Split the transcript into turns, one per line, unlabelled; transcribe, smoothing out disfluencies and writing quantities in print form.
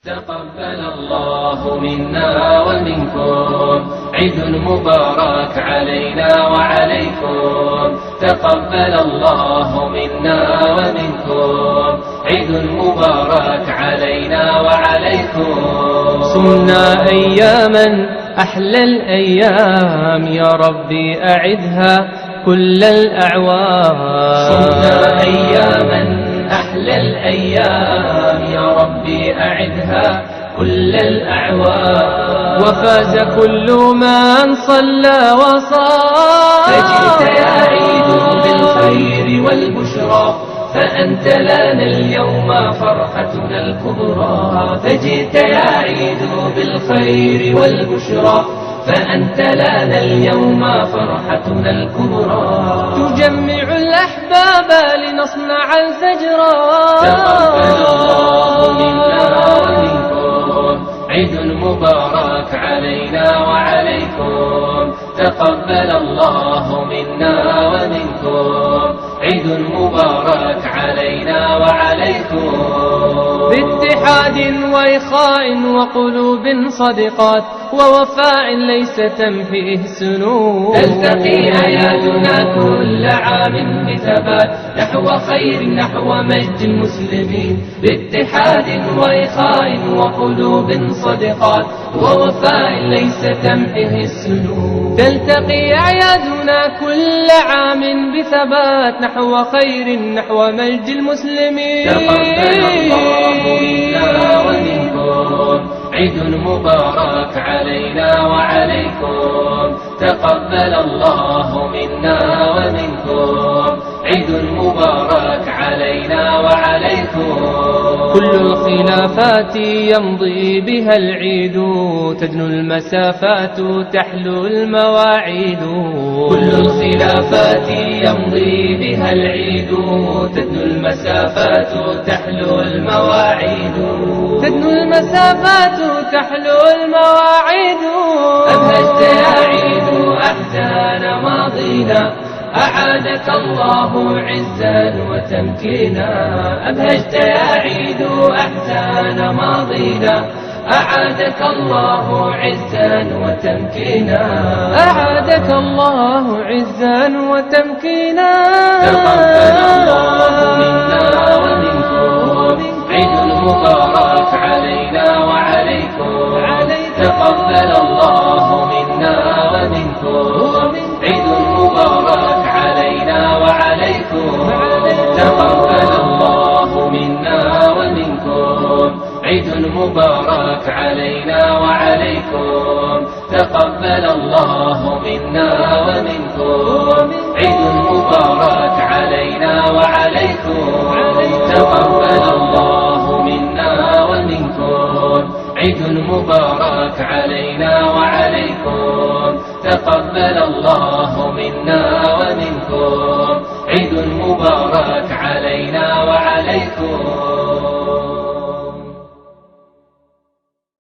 تقبل الله منا ومنكم عيد مبارك علينا وعليكم. تقبل الله منا ومنكم عيد مبارك علينا وعليكم.
صمنا أياما أحلى الأيام يا ربي أعدها كل الأعوام.
صمنا أياما أحلى الأيام يا ربي أعدها كل الأعوام.
وفاز كل من صلى وصام.
فجئت يا عيد بالخير والبشرى فأنت لنا اليوم فرحتنا الكبرى. فجئت يا عيد بالخير والبشرى فأنت لنا اليوم فرحتنا الكبرى.
تجمع الأحباب لنصنع الفجرا.
تقبل الله منا ومنكم عيد مبارك علينا وعليكم. تقبل الله منا ومنكم عيد مبارك علينا وعليكم.
باتحاد وإخاء وقلوب صدقات ووفاء ليس تمحيه السنون.
تلتقي آياتنا كل عام بثبات نحو خير نحو مجد المسلمين. باتحاد وإخاء وقلوب صدقات ووفاء ليس تمحيه السنون.
تلتقي أعيادنا كل عام بثبات نحو خير نحو مجد المسلمين.
تقبل الله منا ومنكم عيد مبارك علينا وعليكم. تقبل الله منا ومنكم عيد مبارك علينا وعليكم.
كل الخلافات يمضي بها العيد تدنو المسافات تحلو المواعيد.
كل الخلافات يمضي بها العيد تدنو المسافات تحلو المواعيد.
تدنو المسافات تحلو المواعيد.
أبهجت يا عيد أحزان ماضينا أعادك الله عزا وتمكينا. أبهجت يا عيد أحزان ماضينا أعادك الله عزا وتمكينا.
أعادك الله عزا وتمكينا.
تقبل الله منا ومنكم عيد مبارك علينا وعليكم. تقبل الله منا ومنكم عيد مبارك علينا وعليكم. تقبل الله منا ومنكم عيد مبارك علينا وعليكم. تقبل الله منا ومنكم عيد مبارك علينا وعليكم. تقبل الله منا ومنكم عيد مبارك علينا وعليكم. تقبل الله منا ومنكم